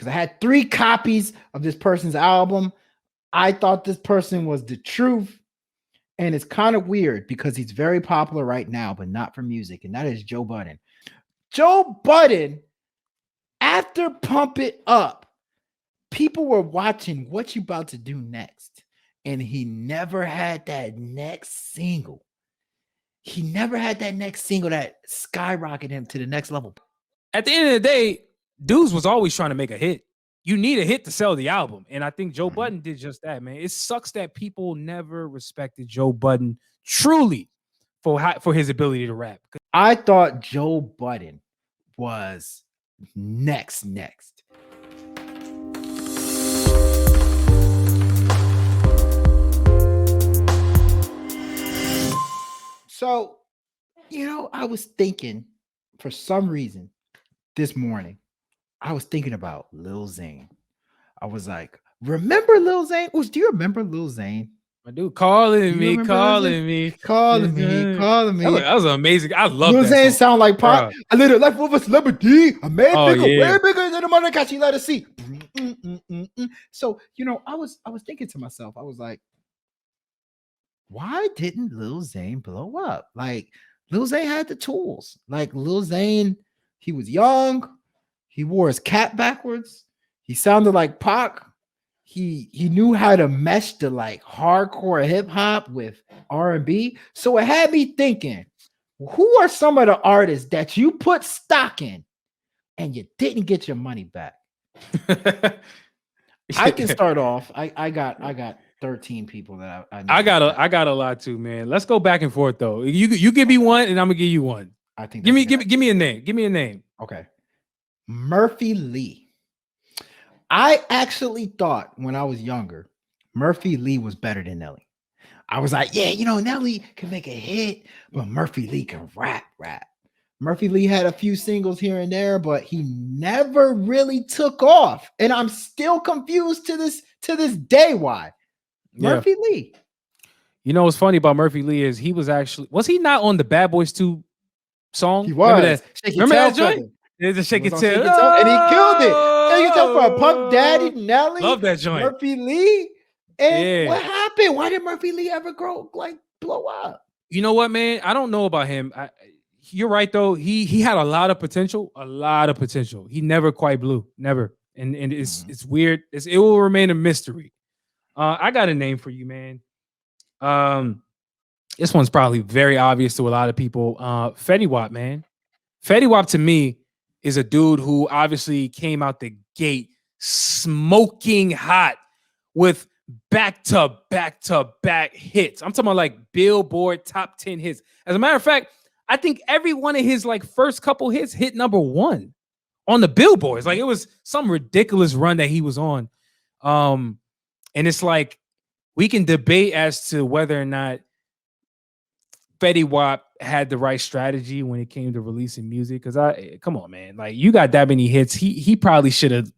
because I had 3 copies of this person's album. I thought this person was the truth. And it's kind of weird because he's very popular right now, but not for music. And that is Joe Budden. Joe Budden, after Pump It Up, people were watching what you about to do next. And he never had that next single. He never had that next single that skyrocketed him to the next level. At the end of the day, dudes was always trying to make a hit. You need a hit to sell the album. And I think Joe Budden did just that, man. It sucks that people never respected Joe Budden truly for his ability to rap. I thought Joe Budden was next. So, I was thinking for some reason this morning, I was thinking about Lil Zane. I was like, remember Lil Zane? Do you remember Lil Zane? My dude calling me. That was amazing. I love Lil that Zane song. sound like pop. I live the life of a celebrity. A man bigger, yeah. way bigger than the mother cat you let us see. So, I was thinking to myself, I was like, why didn't Lil Zane blow up? Like, Lil Zane had the tools. Like, Lil Zane, he was young. He wore his cap backwards. He sounded like Pac. He knew how to mesh the like hardcore hip hop with R&B. So it had me thinking, who are some of the artists that you put stock in and you didn't get your money back? I can start off. I got 13 people that I got a lot too, man. Let's go back and forth though. You give me one and I'm gonna give you one. I think give me a name. Give me a name. Okay. Murphy Lee. I actually thought when I was younger, Murphy Lee was better than Nelly. I was like, yeah, Nelly can make a hit, but Murphy Lee can rap. Murphy Lee had a few singles here and there, but he never really took off. And I'm still confused to this day why. Yeah. Murphy Lee. What's funny about Murphy Lee is was he not on the Bad Boys 2 song? He was. Remember that joint? It's a Shake It Tail. And he killed it. Shake It Tail for a Puff Daddy, Nelly. Love that joint. Murphy Lee. And what happened? Why did Murphy Lee ever blow up? You know what, man? I don't know about him. You're right, though. He had a lot of potential. He never quite blew. Never. And it's weird. It will remain a mystery. I got a name for you, man. This one's probably very obvious to a lot of people. Fetty Wap, man. Fetty Wap to me is a dude who obviously came out the gate smoking hot with back-to-back hits. I'm talking about like Billboard top 10 hits. As a matter of fact, I think every one of his like first couple hits hit #1 on the Billboards. Like it was some ridiculous run that he was on. And it's like we can debate as to whether or not Fetty Wap had the right strategy when it came to releasing music. Because come on, man, like you got that many hits. He probably should have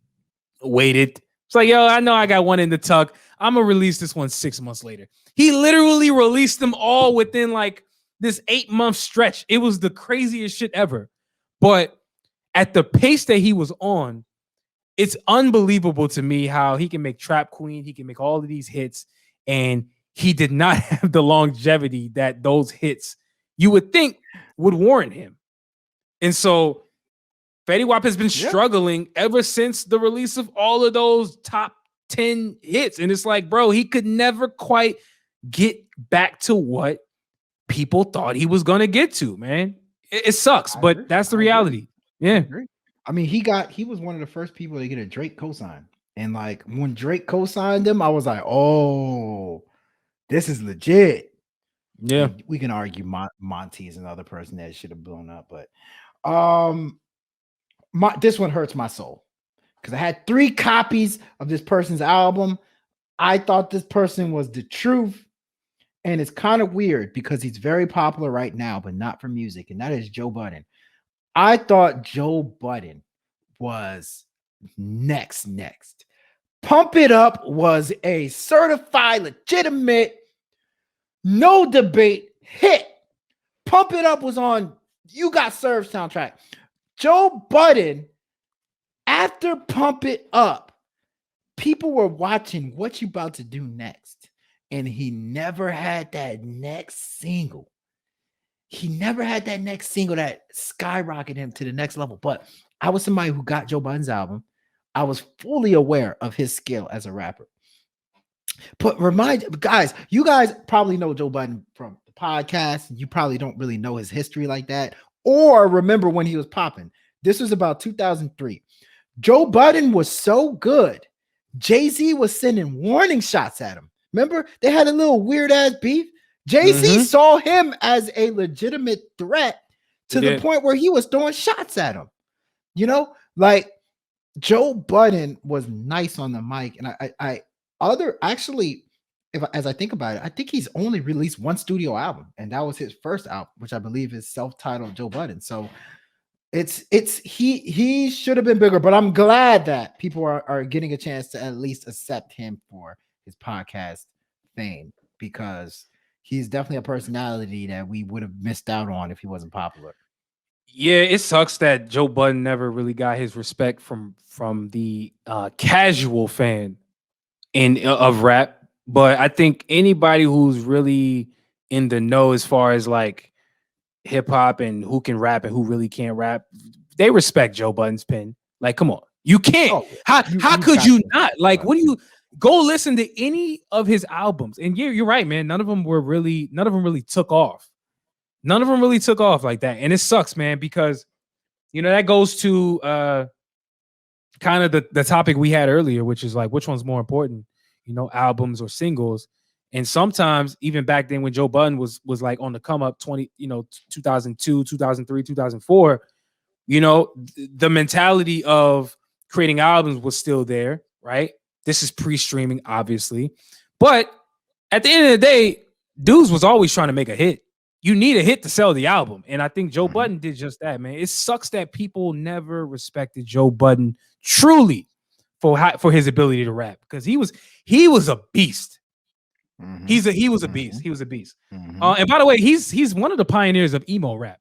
waited. It's like, yo, I know I got one in the tuck. I'm gonna release this one 6 months later. He literally released them all within like this 8-month stretch. It was the craziest shit ever. But at the pace that he was on, it's unbelievable to me how he can make Trap Queen, he can make all of these hits, and he did not have the longevity that those hits you would think would warrant him. And so Fetty Wap has been struggling ever since the release of all of those top 10 hits. And it's like, bro, he could never quite get back to what people thought he was going to get to, man. It sucks, but that's the reality. Yeah. I mean, he was one of the first people to get a Drake cosign. And like when Drake co-signed him, I was like, oh, this is legit. Yeah. We can argue Monty is another person that should have blown up, but this one hurts my soul because I had 3 copies of this person's album. I thought this person was the truth. And it's kind of weird because he's very popular right now, but not for music. And that is Joe Budden. I thought Joe Budden was next. Pump It Up was a certified, legitimate, no debate hit. Pump It Up was on You Got Served soundtrack. Joe Budden, after Pump It Up, people were watching what you about to do next. And he never had that next single. He never had that next single that skyrocketed him to the next level. But I was somebody who got Joe Budden's album. I was fully aware of his skill as a rapper. But guys, you guys probably know Joe Budden from the podcast. You probably don't really know his history like that or remember when he was popping. This was about 2003. Joe Budden was so good. Jay-Z was sending warning shots at him. Remember, they had a little weird ass beef. Jay-Z saw him as a legitimate threat to the point where he was throwing shots at him. You know, like Joe Budden was nice on the mic. And as I think about it, I think he's only released one studio album, and that was his first album, which I believe is self-titled Joe Budden. So he should have been bigger, but I'm glad that people are getting a chance to at least accept him for his podcast fame, because he's definitely a personality that we would have missed out on if he wasn't popular. Yeah, it sucks that Joe Budden never really got his respect from the casual fan of rap. But I think anybody who's really in the know as far as like hip hop and who can rap and who really can't rap, they respect Joe Budden's pen. Like, come on, you can't. How could you not? Like, what do you go listen to any of his albums? And you're right, man. None of them really took off. None of them really took off like that, and it sucks, man, because that goes to kind of the topic we had earlier, which is like which one's more important, albums or singles. And sometimes even back then when Joe Budden was like on the come up 2002, 2003, 2004, the mentality of creating albums was still there, right? This is pre-streaming, obviously. But at the end of the day, dudes was always trying to make a hit. You need a hit to sell the album. And I think Joe Budden did just that, man. It sucks that people never respected Joe Budden truly for his ability to rap, because he was a beast. He was a beast. He was a beast. And by the way, he's one of the pioneers of emo rap,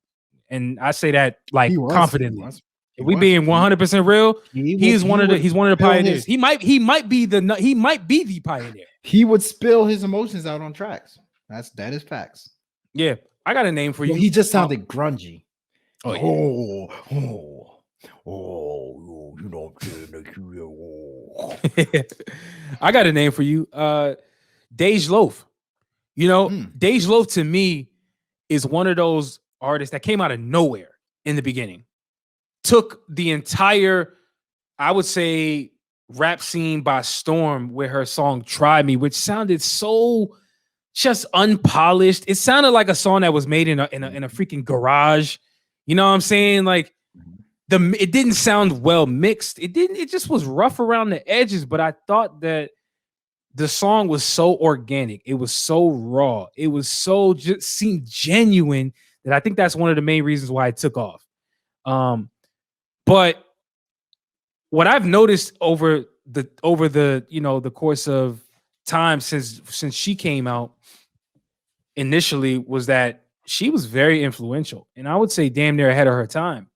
and I say that like confidently. If we being 100% real, he's one of the pioneers. He might be the pioneer. He would spill his emotions out on tracks. That is facts. Yeah, I got a name for you. He just sounded grungy. Oh, you know. I got a name for you. Dej Loaf. Dej Loaf to me is one of those artists that came out of nowhere in the beginning. Took the entire, I would say, rap scene by storm with her song Try Me, which sounded so just unpolished. It sounded like a song that was made in a freaking garage. You know what I'm saying? Like it didn't sound well mixed. It just was rough around the edges, but I thought that the song was so organic. It was so raw. It was so just seemed genuine that I think that's one of the main reasons why it took off. But what I've noticed over the the course of time since she came out initially was that she was very influential, and I would say damn near ahead of her time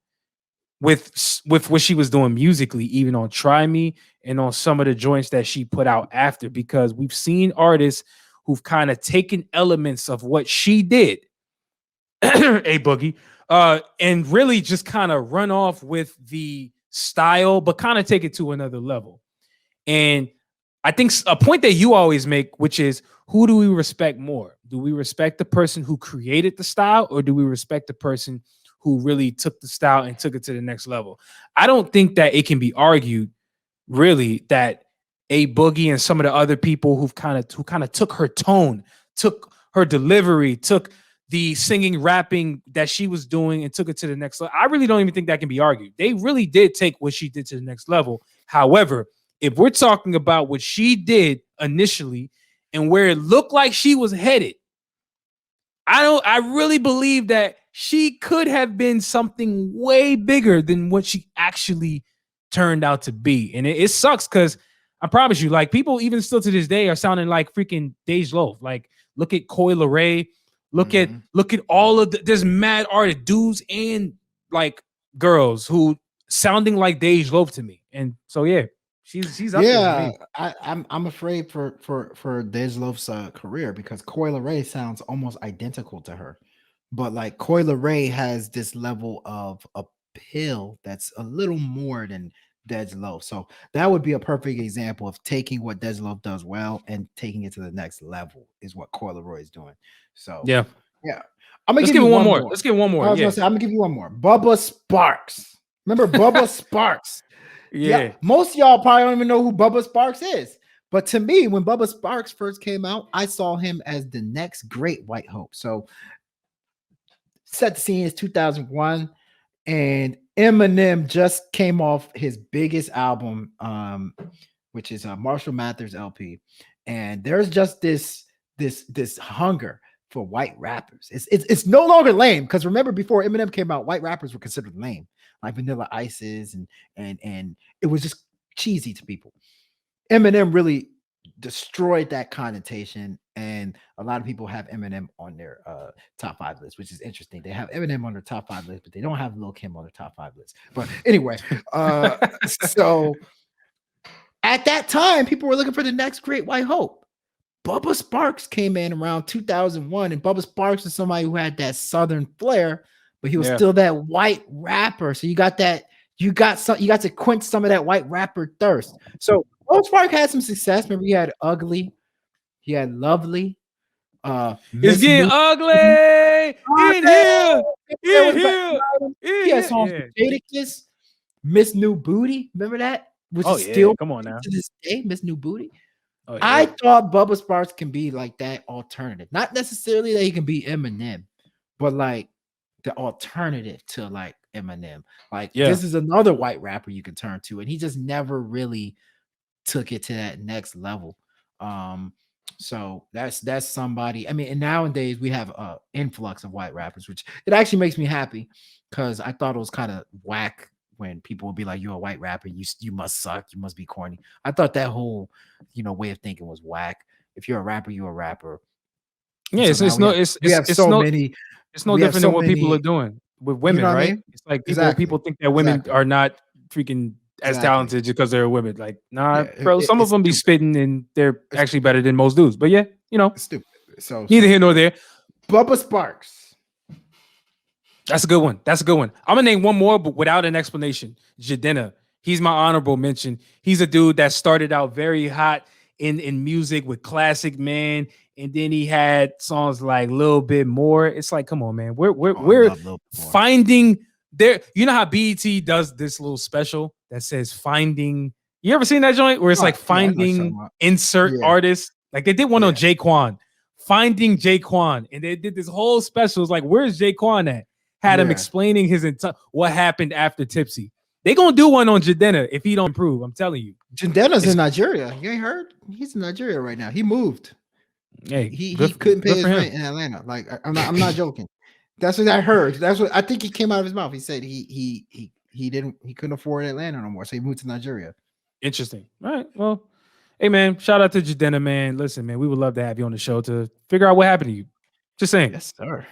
with what she was doing musically, even on Try Me and on some of the joints that she put out after, because we've seen artists who've kind of taken elements of what she did, a Boogie, and really just kind of run off with the style, but kind of take it to another level. And I think a point that you always make, which is, who do we respect more? Do we respect the person who created the style, or do we respect the person who really took the style and took it to the next level? I don't think that it can be argued, really, that a Boogie and some of the other people who kind of took her tone, took her delivery, took the singing, rapping that she was doing and took it to the next level. I really don't even think that can be argued. They really did take what she did to the next level. However, if we're talking about what she did initially and where it looked like she was headed, I really believe that she could have been something way bigger than what she actually turned out to be. And it sucks, because I promise you, like, people even still to this day are sounding like freaking Dej Loaf. Like, look at Coi Leray. Look at all of there's mad artists, dudes and like girls who sounding like Dej Loaf to me. And so yeah, she's up there for Yeah, me. I'm afraid for Dejlov's career because Coil Ray sounds almost identical to her, but like Coil Ray has this level of appeal that's a little more than Dejlov. So that would be a perfect example of taking what Dejlov does well and taking it to the next level is what Coil Ray is doing. So Yeah. yeah, I'm gonna Let's give give you it one one more. more. Let's give one more. I was Yeah. gonna say I'm gonna give you one more. Bubba Sparks. Remember Bubba Sparks? Yeah, Yeah. most of y'all probably don't even know who Bubba Sparks is. But to me, when Bubba Sparks first came out, I saw him as the next great White Hope. So set the scene is 2001, and Eminem just came off his biggest album, which is a Marshall Mathers LP, and there's just this hunger for white rappers. It's no longer lame because remember before Eminem came out, white rappers were considered lame, like Vanilla Ices, and it was just cheesy to people. Eminem really destroyed that connotation, and a lot of people have Eminem on their top five list, which is interesting. They have Eminem on their top five list, but they don't have Lil Kim on their top five list. But anyway, so at that time, people were looking for the next great white hope. Bubba Sparks came in around 2001, and Bubba Sparks was somebody who had that southern flair, but he was Yeah. still that white rapper. So you got to quench some of that white rapper thirst. So Bubba Sparks had some success. Remember, he had Ugly, he had Lovely, It's Miss getting New. ugly in here. In here. He In had here. songs Yeah. with Jadakiss, Miss New Booty. Remember that? Which Oh is yeah. still Come on now. to this day, Miss New Booty. Oh I yeah. thought Bubba Sparks can be like that alternative. Not necessarily that he can be Eminem, but like the alternative to like Eminem. Like Yeah. this is another white rapper you can turn to, and he just never really took it to that next level. Um, so that's somebody. I mean, and nowadays we have a influx of white rappers, which it actually makes me happy because I thought it was kind of whack when people would be like, "You're a white rapper, you must suck, you must be corny." I thought that whole way of thinking was whack. If you're a rapper, you're a rapper. And Yeah. so now It's no. It's we it's have it's so no. many It's no we have different than so what people are many. doing with You know women, what I right? mean? It's like people Exactly. think that women Exactly. are not freaking as Exactly. talented just because they're women. Like, nah, Yeah, bro. Some of it's them be stupid. spitting and they're It's actually stupid. better than most dudes. But yeah, It's stupid. So neither so here nor there. Bubba Sparks. That's a good one. That's a good one. I'm gonna name one more, but without an explanation. Jadena. He's my honorable mention. He's a dude that started out very hot in music with Classic Man, and then he had songs like Little Bit More. It's like, come on, man. We're we're Oh, I we're love Lil More. finding there. You know how BET does this little special that says finding. You ever seen that joint where it's like Yeah, I know what you're talking finding about. insert Yeah, artist? Like they did one on yeah. Jaquan, finding Jaquan, and they did this whole special. It's like, where's Jaquan at? Had him Yeah. explaining his what happened after Tipsy. They gonna do one on Jadena if he don't improve. I'm telling you. Jandena's It's in Nigeria. You ain't heard? He's in Nigeria right now. He moved. hey, He couldn't pay good for his him. rent in Atlanta. Like I'm not joking. That's what I heard. That's what I think he came out of his mouth. He said he couldn't afford Atlanta no more, so he moved to Nigeria. Interesting. All right. Well, hey man, shout out to Jadena, man. Listen, man, we would love to have you on the show to figure out what happened to you. Just saying. Yes, sir.